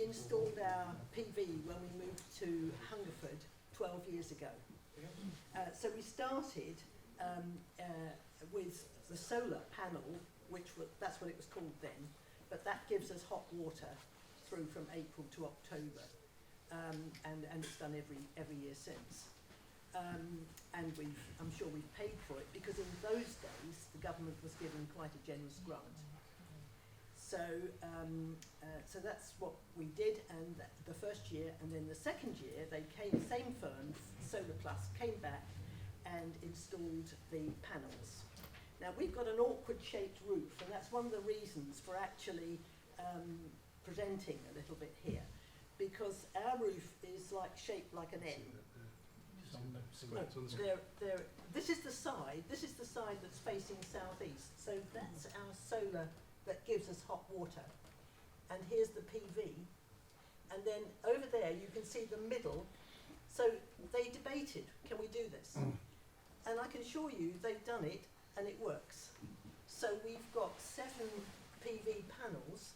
installed our PV when we moved to Hungerford 12 years ago. So we started with the solar panel, that's what it was called then, but that gives us hot water through from April to October, and it's done every year since. And I'm sure we've paid for it, because in those days the government was given quite a generous grant. So that's what we did, and the first year, and then the second year they came, same firm, Solar Plus, came back and installed the panels. Now we've got an awkward shaped roof, and that's one of the reasons for actually presenting a little bit here, because our roof is shaped like an N. This is the side that's facing southeast, so that's our solar that gives us hot water, and here's the PV, and then over there you can see the middle. So they debated, can we do this? And I can assure you they've done it and it works. So we've got 7 PV panels,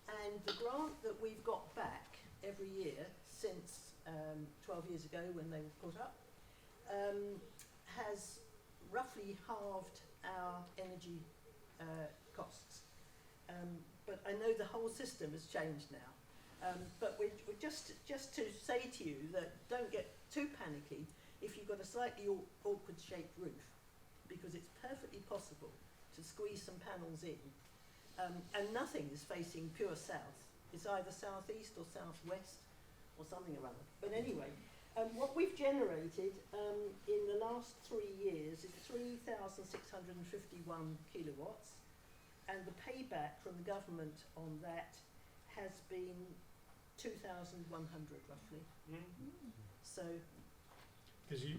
and the grant that we've got back every year since 12 years ago when they were put up has roughly halved our energy costs. But I know the whole system has changed now. But we're just to say to you that don't get too panicky if you've got a slightly awkward shaped roof, because it's perfectly possible to squeeze some panels in, and nothing is facing pure south. It's either southeast or southwest or something or other. But anyway, what we've generated in the last 3 years is 3,651 kilowatts, and the payback from the government on that has been 2,100 roughly. So,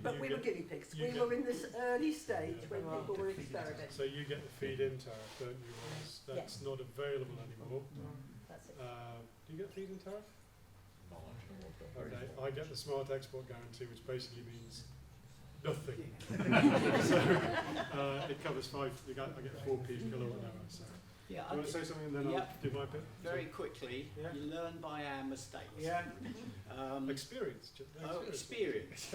but we were guinea pigs. We were in this early stage when people were experimenting. So you get the feed-in tariff, don't you? That's not available anymore. That's it. Do you get feed-in tariff? Okay, I get the smart export guarantee, which basically means nothing. So it covers 5. I get 4p kilowatt hour. So. Yeah, you want to say something, and then I'll do my bit? Very quickly, you learn by our mistakes. Yeah. Experience. Experience.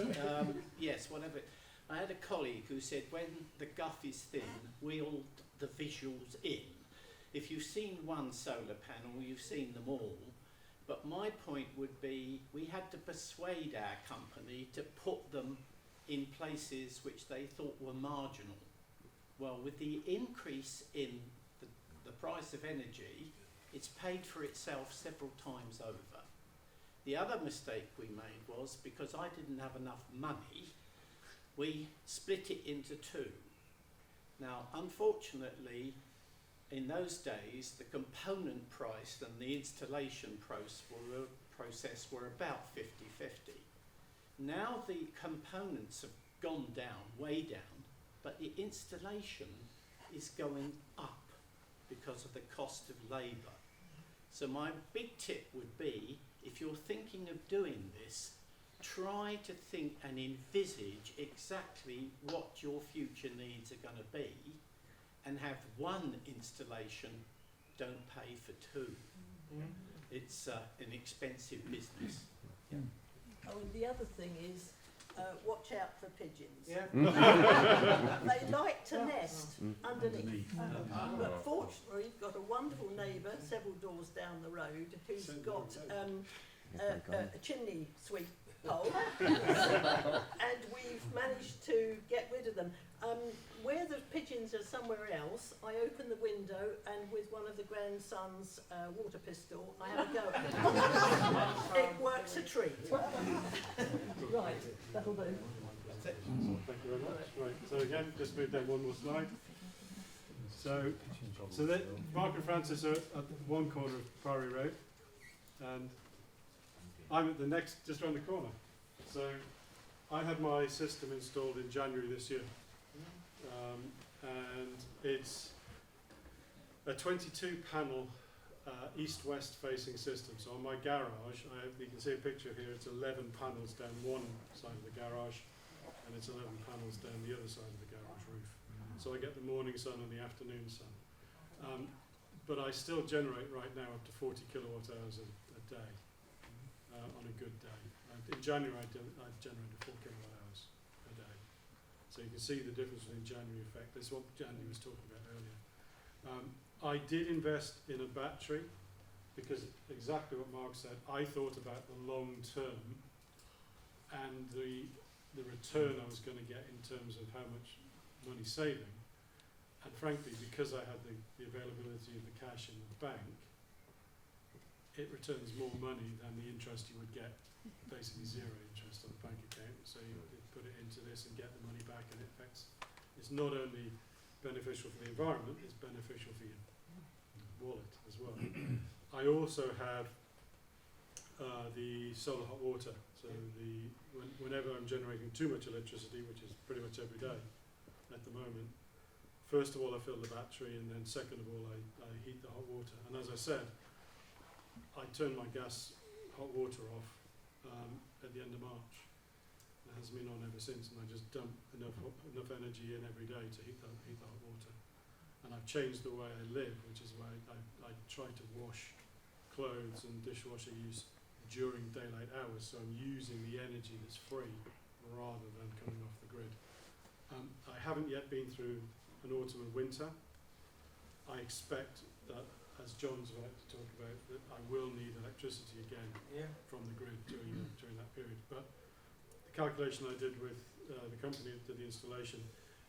Yes, whatever. I had a colleague who said, when the guff is thin, wheel the visuals in. If you've seen one solar panel, you've seen them all. But my point would be, we had to persuade our company to put them in places which they thought were marginal. Well, with the increase in the price of energy, it's paid for itself several times over. The other mistake we made was, because I didn't have enough money, we split it into 2. Now, unfortunately, in those days, the component price and the installation process were about 50-50. Now the components have gone down, way down, but the installation is going up because of the cost of labour. So my big tip would be, if you're thinking of doing this, try to think and envisage exactly what your future needs are going to be, and have one installation, don't pay for 2. It's an expensive business. Oh, and the other thing is, watch out for pigeons. Yeah. They like to nest underneath. But fortunately, we've got a wonderful neighbour several doors down the road who's got a chimney sweep pole, and we've managed to get rid of them. Where the pigeons are somewhere else, I open the window and with one of the grandson's water pistol, I have a go at them. It works a treat. Right, that'll do. Thank you very much. Right, so again, just move down one more slide. So that Mark and Francis are at one corner of Priory Road, and I'm at the next, just around the corner. So I had my system installed in January this year. And it's a 22 panel east-west facing system. So on my garage, you can see a picture here, it's 11 panels down one side of the garage, and it's 11 panels down the other side of the garage roof. So I get the morning sun and the afternoon sun. But I still generate right now up to 40 kilowatt hours a day on a good day. In January, I generated 4 kilowatt hours a day. So you can see the difference between January effect. This is what Jandy was talking about earlier. I did invest in a battery because exactly what Mark said, I thought about the long term and the return I was going to get in terms of how much money saving. And frankly, because I had the availability of the cash in the bank, it returns more money than the interest you would get, basically zero interest on the bank account. So you put it into this and get the money back, and it's not only beneficial for the environment, it's beneficial for your wallet as well. I also have the solar hot water. So whenever I'm generating too much electricity, which is pretty much every day at the moment, first of all I fill the battery, and then second of all I heat the hot water. And as I said, I turned my gas hot water off at the end of March. It hasn't been on ever since, and I just dump enough energy in every day to heat the hot water. And I've changed the way I live, which is why I try to wash clothes and dishwasher use during daylight hours, so I'm using the energy that's free rather than coming off the grid. I haven't yet been through an autumn and winter. I expect that, as John's about to talk about, that I will need electricity again from the grid during that period. But the calculation I did with the company that did the installation,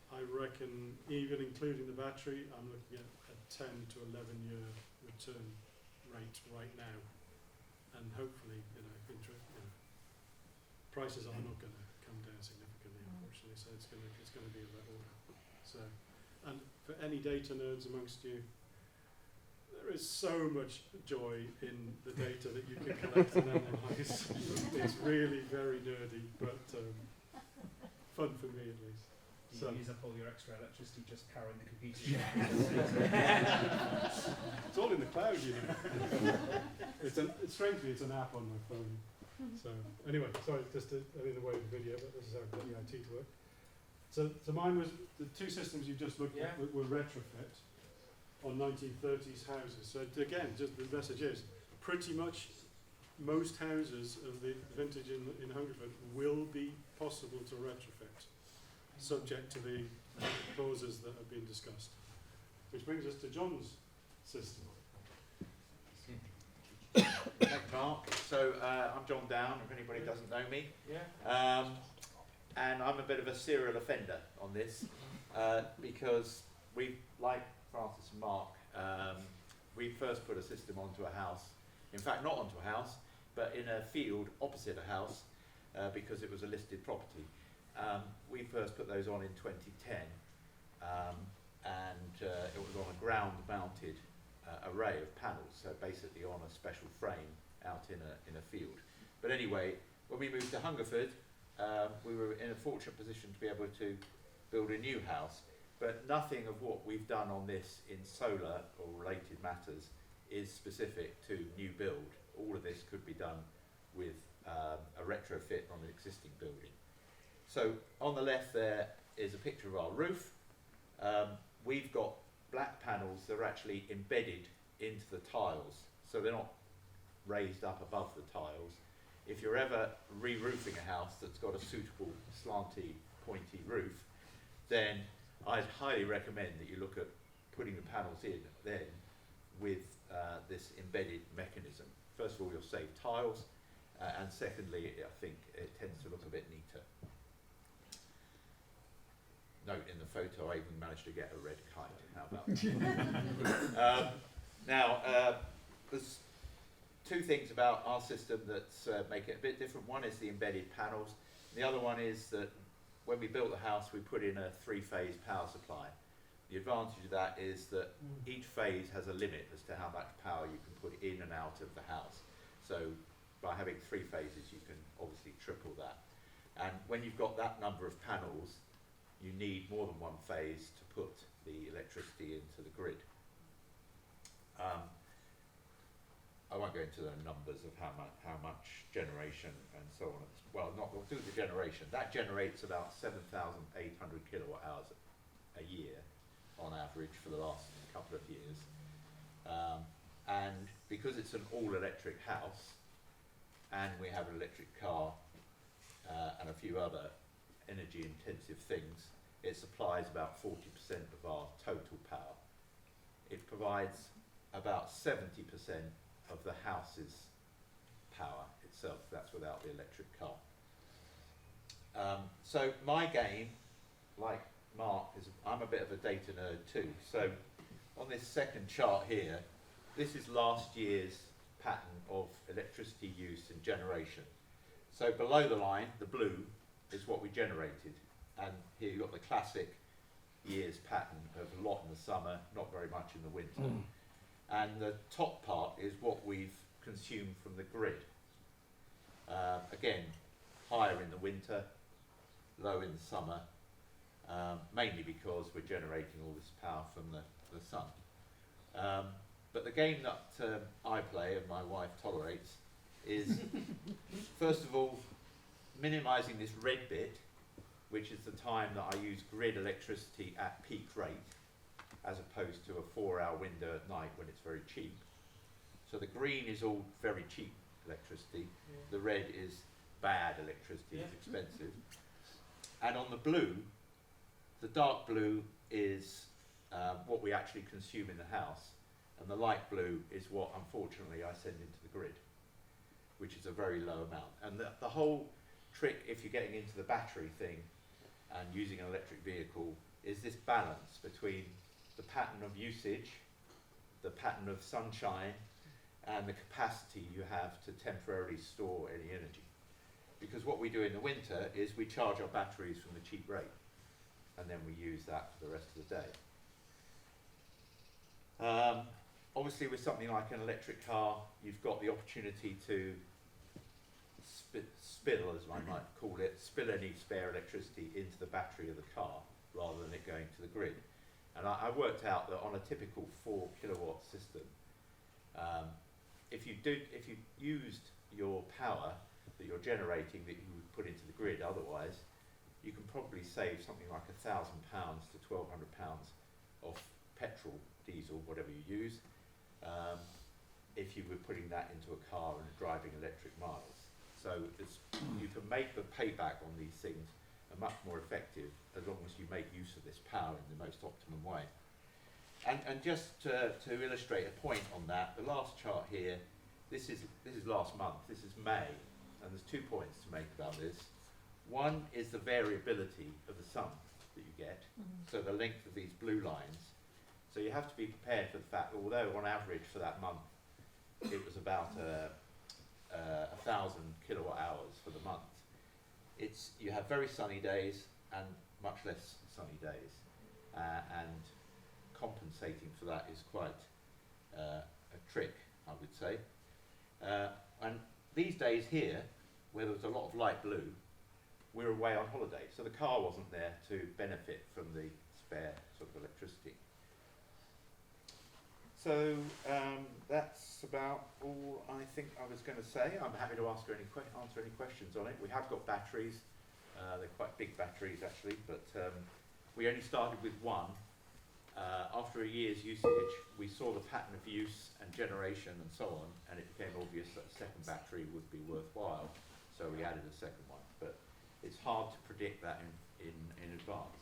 I reckon, even including the battery, I'm looking at a 10 to 11 year return rate right now. And hopefully, prices are not going to come down significantly, unfortunately. So it's going to be of that order. So, and for any data nerds amongst you, there is so much joy in the data that you can collect and analyse. It's really very nerdy, but fun for me at least. You use up all your extra electricity just powering the computer. It's all in the cloud, you know. Strangely, it's an app on my phone. So anyway, sorry, just in the way of the video, but this is how I got the IT to work. So mine was, the two systems you just looked at were retrofit on 1930s houses. So again, just the message is, pretty much most houses of the vintage in Hungerford will be possible to retrofit, subject to the clauses that have been discussed. Which brings us to John's system. Thanks, Mark. So I'm John Down, if anybody doesn't know me. And I'm a bit of a serial offender on this because we, like Francis and Mark, we first put a system onto a house. In fact, not onto a house, but in a field opposite a house because it was a listed property. We first put those on in 2010, and it was on a ground-mounted array of panels, so basically on a special frame out in a field. But anyway, when we moved to Hungerford, we were in a fortunate position to be able to build a new house, but nothing of what we've done on this in solar or related matters is specific to new build. All of this could be done with a retrofit on an existing building. So on the left there is a picture of our roof. We've got black panels that are actually embedded into the tiles, so they're not raised up above the tiles. If you're ever re-roofing a house that's got a suitable slanty, pointy roof, then I'd highly recommend that you look at putting the panels in then with this embedded mechanism. First of all, you'll save tiles, and secondly, I think it tends to look a bit neater. Note in the photo, I even managed to get a red kite. How about that? There's two things about our system that make it a bit different. One is the embedded panels. The other one is that when we built the house, we put in a three-phase power supply. The advantage of that is that each phase has a limit as to how much power you can put in and out of the house. So by having three phases, you can obviously triple that. And when you've got that number of panels, you need more than one phase to put the electricity into the grid. I won't go into the numbers of how much generation and so on. Well, we'll do the generation. That generates about 7,800 kilowatt hours a year on average for the last couple of years. And because it's an all-electric house, and we have an electric car and a few other energy-intensive things, it supplies about 40% of our total power. It provides about 70% of the house's power itself. That's without the electric car. So my game, like Mark, is I'm a bit of a data nerd too. So on this second chart here, this is last year's pattern of electricity use and generation. So below the line, the blue, is what we generated. And here you've got the classic year's pattern of a lot in the summer, not very much in the winter. And the top part is what we've consumed from the grid. Again, higher in the winter, low in the summer, mainly because we're generating all this power from the sun. But the game that I play and my wife tolerates is, first of all, minimising this red bit, which is the time that I use grid electricity at peak rate, as opposed to a 4-hour window at night when it's very cheap. So the green is all very cheap electricity, the red is bad electricity, it's expensive. And on the blue, the dark blue is what we actually consume in the house, and the light blue is what unfortunately I send into the grid, which is a very low amount. And the whole trick, if you're getting into the battery thing and using an electric vehicle, is this balance between the pattern of usage, the pattern of sunshine, and the capacity you have to temporarily store any energy. Because what we do in the winter is we charge our batteries from the cheap rate, and then we use that for the rest of the day. Obviously with something like an electric car, you've got the opportunity to spill, as I might call it, spill any spare electricity into the battery of the car rather than it going to the grid. And I worked out that on a typical 4 kilowatt system, if you used your power that you're generating that you would put into the grid otherwise, you can probably save something like £1,000 to £1,200 of petrol, diesel, whatever you use, if you were putting that into a car and driving electric miles. So you can make the payback on these things much more effective as long as you make use of this power in the most optimum way. And just to illustrate a point on that, the last chart here, this is last month, this is May, and there's 2 points to make about this. One is the variability of the sun that you get, so the length of these blue lines. So you have to be prepared for the fact that although on average for that month it was about 1,000 kilowatt hours for the month, you have very sunny days and much less sunny days, and compensating for that is quite a trick, I would say. And these days here, where there was a lot of light blue, we were away on holiday, so the car wasn't there to benefit from the spare sort of electricity. So that's about all I think I was going to say. I'm happy to answer any questions on it. We have got batteries. They're quite big batteries actually, but we only started with one. After a year's usage, we saw the pattern of use and generation and so on, and it became obvious that a second battery would be worthwhile. So we added a second one, but it's hard to predict that in advance.